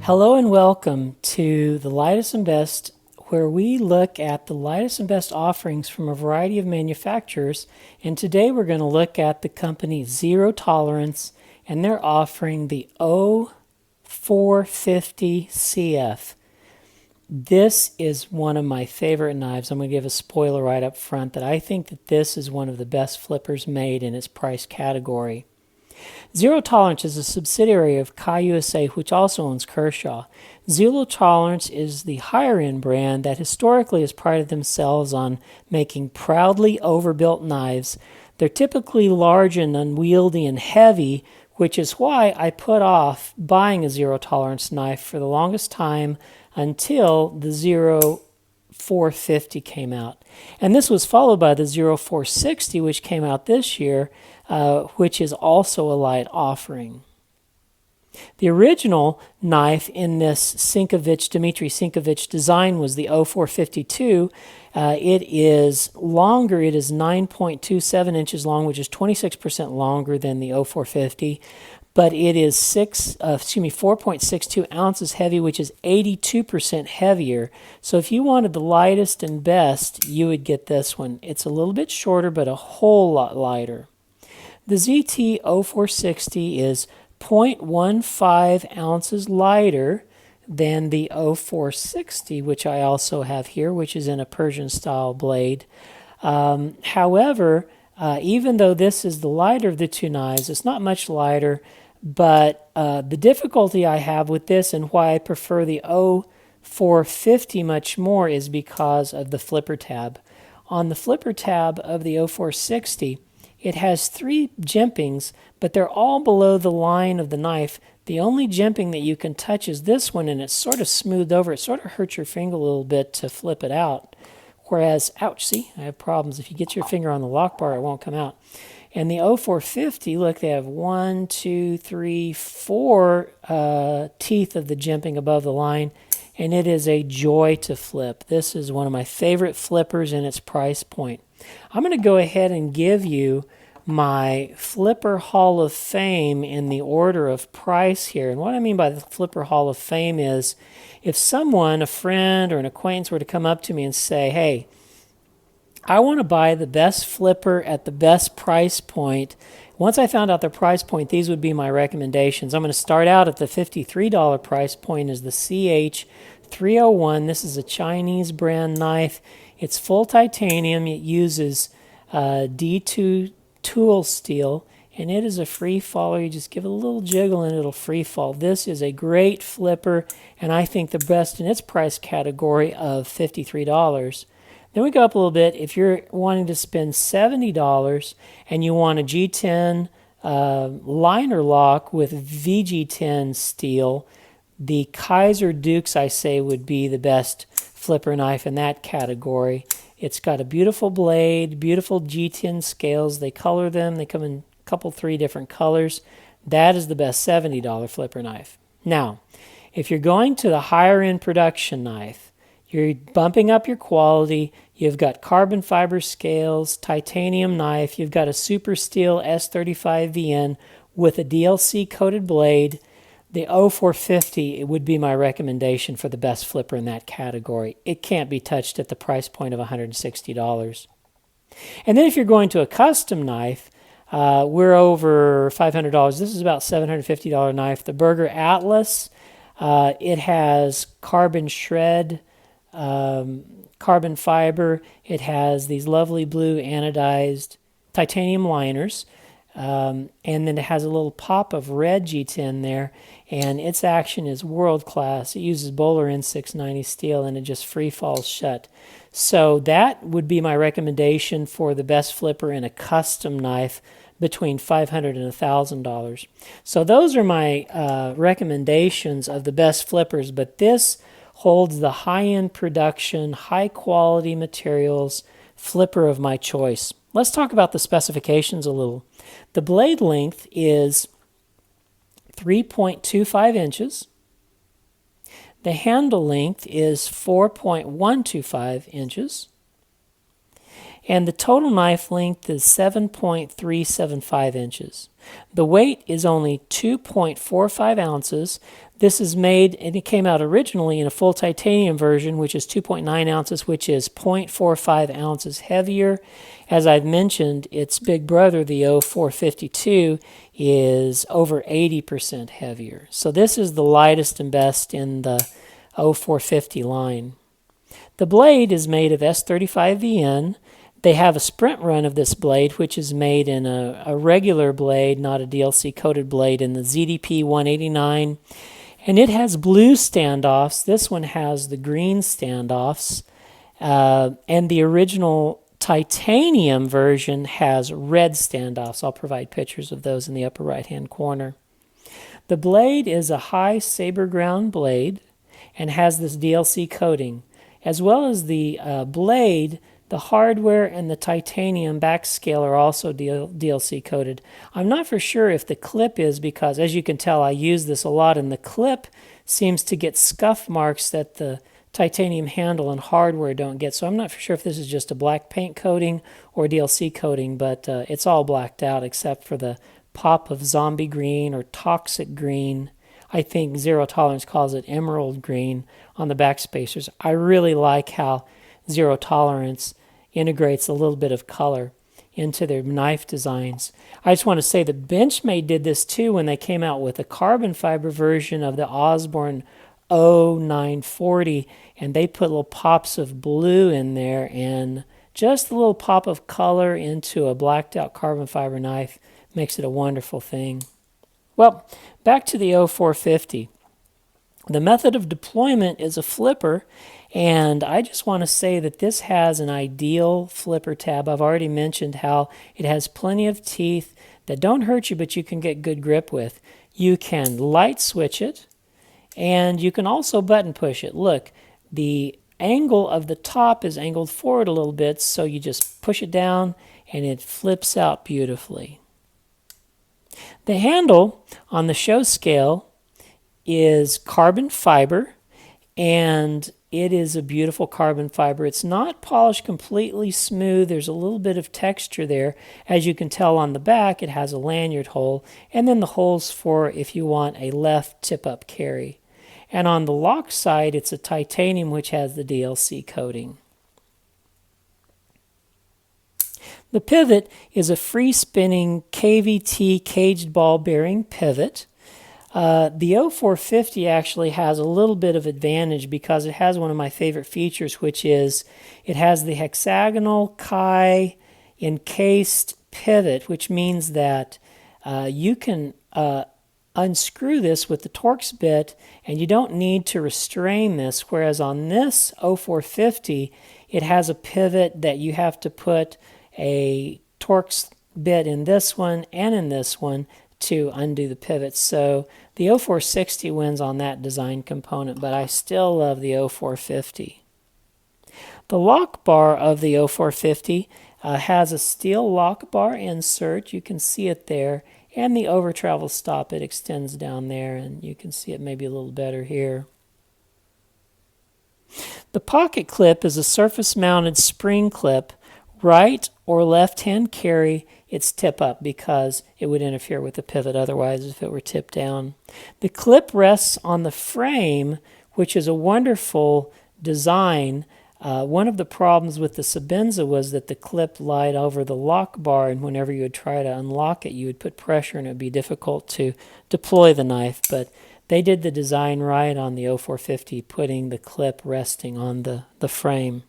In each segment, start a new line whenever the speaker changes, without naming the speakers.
Hello and welcome to the lightest and best, where we look at the lightest and best offerings from a variety of manufacturers. And today we're going to look at the company Zero Tolerance, and they're offering the O450CF. This is one of my favorite knives. I'm going to give a spoiler right up front that I think that this is one of the best flippers made in its price category. Zero Tolerance is a subsidiary of Kai USA, which also owns Kershaw. Zero Tolerance is the higher-end brand that historically has prided themselves on making proudly overbuilt knives. They're typically large and unwieldy and heavy, which is why I put off buying a Zero Tolerance knife for the longest time until the Zero 450 came out. And this was followed by the Zero 460, which came out this year, which is also a light offering. The original knife in this Dmitry Sinkovich design was the O452. It is longer. It is 9.27 inches long, which is 26% longer than the O450. But it is 4.62 ounces heavy, which is 82% heavier. So if you wanted the lightest and best, you would get this one. It's a little bit shorter, but a whole lot lighter. The ZT 0460 is 0.15 ounces lighter than the 0460, which I also have here, which is in a Persian style blade. However, even though this is the lighter of the two knives, it's not much lighter, but the difficulty I have with this and why I prefer the 0450 much more is because of the flipper tab. On the flipper tab of the 0460, it has 3 jimpings, but they're all below the line of the knife. The only jimping that you can touch is this one, and it's sort of smoothed over. It sort of hurts your finger a little bit to flip it out. Whereas, ouch, see, I have problems. If you get your finger on the lock bar, it won't come out. And the 0450, look, they have 1, 2, 3, 4 teeth of the jimping above the line, and it is a joy to flip. This is one of my favorite flippers in its price point. I'm going to go ahead and give you my Flipper Hall of Fame in the order of price here. And what I mean by the Flipper Hall of Fame is if someone, a friend or an acquaintance, were to come up to me and say, hey, I want to buy the best flipper at the best price point. Once I found out the price point, these would be my recommendations. I'm going to start out at the $53 price point is the CH301. This is a Chinese brand knife. It's full titanium. It uses D2 tool steel, and it is a free faller. You just give it a little jiggle and it'll free fall. This is a great flipper, and I think the best in its price category of $53. Then we go up a little bit. If you're wanting to spend $70 and you want a G10 liner lock with VG10 steel, the Kaiser Dukes, I say, would be the best flipper knife in that category. It's got a beautiful blade, beautiful G10 scales. They color them. They come in a couple, 3 different colors. That is the best $70 flipper knife. Now, if you're going to the higher end production knife, you're bumping up your quality. You've got carbon fiber scales, titanium knife. You've got a super steel S35VN with a DLC coated blade. The 0450 would be my recommendation for the best flipper in that category. It can't be touched at the price point of $160. And then if you're going to a custom knife, we're over $500. This is about $750 knife. The Berger Atlas, it has carbon shred, carbon fiber. It has these lovely blue anodized titanium liners. And then it has a little pop of red G10 there, and its action is world class. It uses Bowler N690 steel, and it just free falls shut. So that would be my recommendation for the best flipper in a custom knife between $500 and $1,000. So those are my recommendations of the best flippers, but this holds the high-end production, high-quality materials flipper of my choice. Let's talk about the specifications a little. The blade length is 3.25 inches. The handle length is 4.125 inches. and the total knife length is 7.375 inches. The weight is only 2.45 ounces. This is made, and it came out originally in a full titanium version, which is 2.9 ounces, which is 0.45 ounces heavier. As I've mentioned, its big brother, the 0452, is over 80% heavier. So this is the lightest and best in the 0450 line. The blade is made of S35VN. They have a sprint run of this blade, which is made in a regular blade, not a DLC-coated blade, in the ZDP 189. And it has blue standoffs. This one has the green standoffs. And the original titanium version has red standoffs. I'll provide pictures of those in the upper right-hand corner. The blade is a high saber ground blade and has this DLC coating. As well as the blade, the hardware and the titanium back scale are also DLC coated. I'm not for sure if the clip is, because as you can tell I use this a lot, and the clip seems to get scuff marks that the titanium handle and hardware don't get. So I'm not for sure if this is just a black paint coating or DLC coating, but it's all blacked out except for the pop of zombie green or toxic green. I think Zero Tolerance calls it emerald green on the back spacers. I really like how Zero Tolerance integrates a little bit of color into their knife designs. I just want to say that Benchmade did this too when they came out with a carbon fiber version of the Osborne 0940, and they put little pops of blue in there, and just a little pop of color into a blacked out carbon fiber knife makes it a wonderful thing. Well, back to the 0450. The method of deployment is a flipper, and I just want to say that this has an ideal flipper tab. I've already mentioned how it has plenty of teeth that don't hurt you, but you can get good grip with. You can light switch it, and you can also button push it. Look, the angle of the top is angled forward a little bit, so you just push it down and it flips out beautifully. The handle on the show scale is carbon fiber, and it is a beautiful carbon fiber. It's not polished completely smooth. There's a little bit of texture there. As you can tell on the back, it has a lanyard hole, and then the holes for if you want a left tip-up carry. And on the lock side, it's a titanium which has the DLC coating. The pivot is a free-spinning KVT caged ball bearing pivot. The 0450 actually has a little bit of advantage because it has one of my favorite features, which is it has the hexagonal Chi encased pivot, which means that you can unscrew this with the Torx bit and you don't need to restrain this, whereas on this 0450 it has a pivot that you have to put a Torx bit in this one and in this one to undo the pivots. So the 0460 wins on that design component, but I still love the 0450. The lock bar of the 0450 has a steel lock bar insert. You can see it there, and the over travel stop, it extends down there, and you can see it maybe a little better here. The pocket clip is a surface mounted spring clip. Right or left hand carry, it's tip up because it would interfere with the pivot otherwise if it were tipped down. The clip rests on the frame, which is a wonderful design. One of the problems with the Sebenza was that the clip lied over the lock bar, and whenever you would try to unlock it, you would put pressure and it would be difficult to deploy the knife. But they did the design right on the 0450, putting the clip resting on the frame.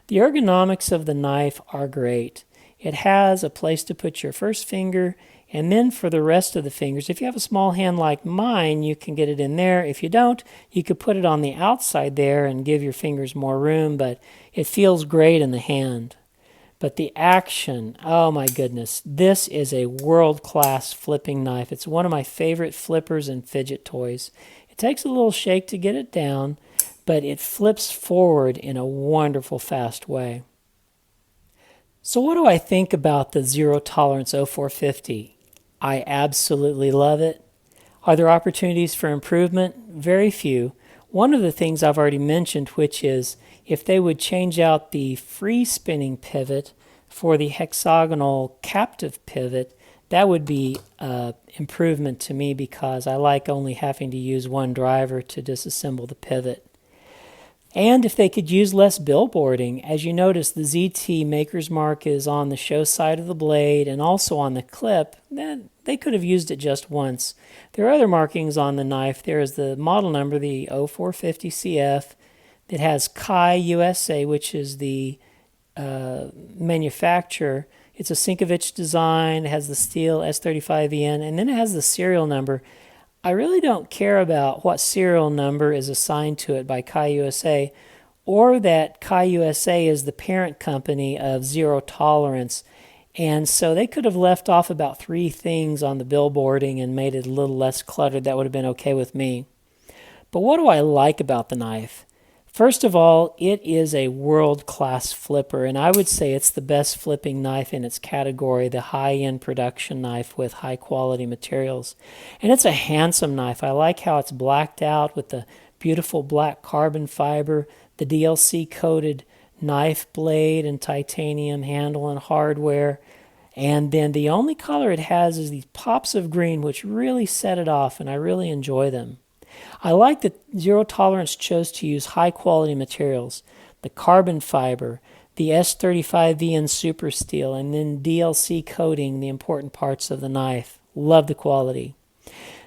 The ergonomics of the knife are great. It has a place to put your first finger, and then for the rest of the fingers, if you have a small hand like mine, you can get it in there. If you don't, you could put it on the outside there and give your fingers more room, but it feels great in the hand. But the action, oh my goodness, this is a world-class flipping knife. It's one of my favorite flippers and fidget toys. It takes a little shake to get it down, but it flips forward in a wonderful, fast way. So what do I think about the Zero Tolerance 0450? I absolutely love it. Are there opportunities for improvement? Very few. One of the things I've already mentioned, which is if they would change out the free spinning pivot for the hexagonal captive pivot, that would be an improvement to me because I like only having to use one driver to disassemble the pivot. And if they could use less billboarding, as you notice, the ZT Maker's Mark is on the show side of the blade and also on the clip, then they could have used it just once. There are other markings on the knife. There is the model number, the 0450CF, that has Kai USA, which is the manufacturer. It's a Sinkovich design, it has the steel S35EN, and then it has the serial number. I really don't care about what serial number is assigned to it by Kai USA, or that Kai USA is the parent company of Zero Tolerance. And so they could have left off about 3 things on the billboarding and made it a little less cluttered. That would have been okay with me. But what do I like about the knife? First of all, it is a world-class flipper, and I would say it's the best flipping knife in its category, the high-end production knife with high-quality materials. And it's a handsome knife. I like how it's blacked out with the beautiful black carbon fiber, the DLC-coated knife blade and titanium handle and hardware. And then the only color it has is these pops of green, which really set it off, and I really enjoy them. I like that Zero Tolerance chose to use high-quality materials, the carbon fiber, the S35VN Super Steel, and then DLC coating the important parts of the knife. Love the quality.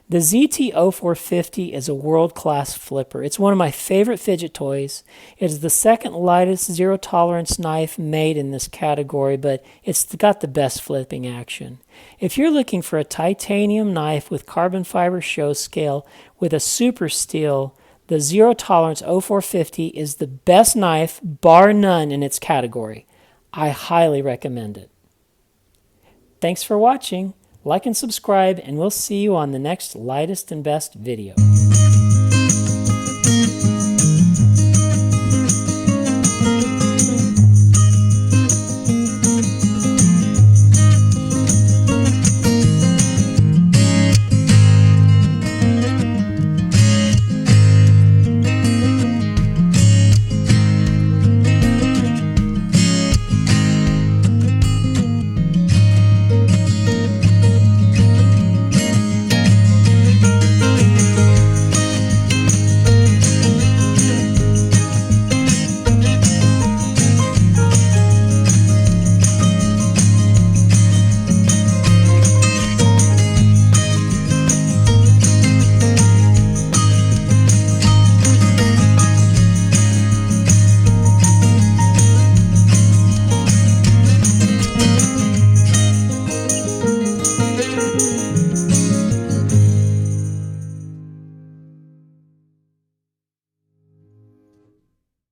The ZT0450 is a world-class flipper. It's one of my favorite fidget toys. It is the second lightest Zero Tolerance knife made in this category, but it's got the best flipping action. If you're looking for a titanium knife with carbon fiber show scale with a super steel, the Zero Tolerance 0450 is the best knife, bar none, in its category. I highly recommend it. Thanks for watching. Like and subscribe, and we'll see you on the next lightest and best video.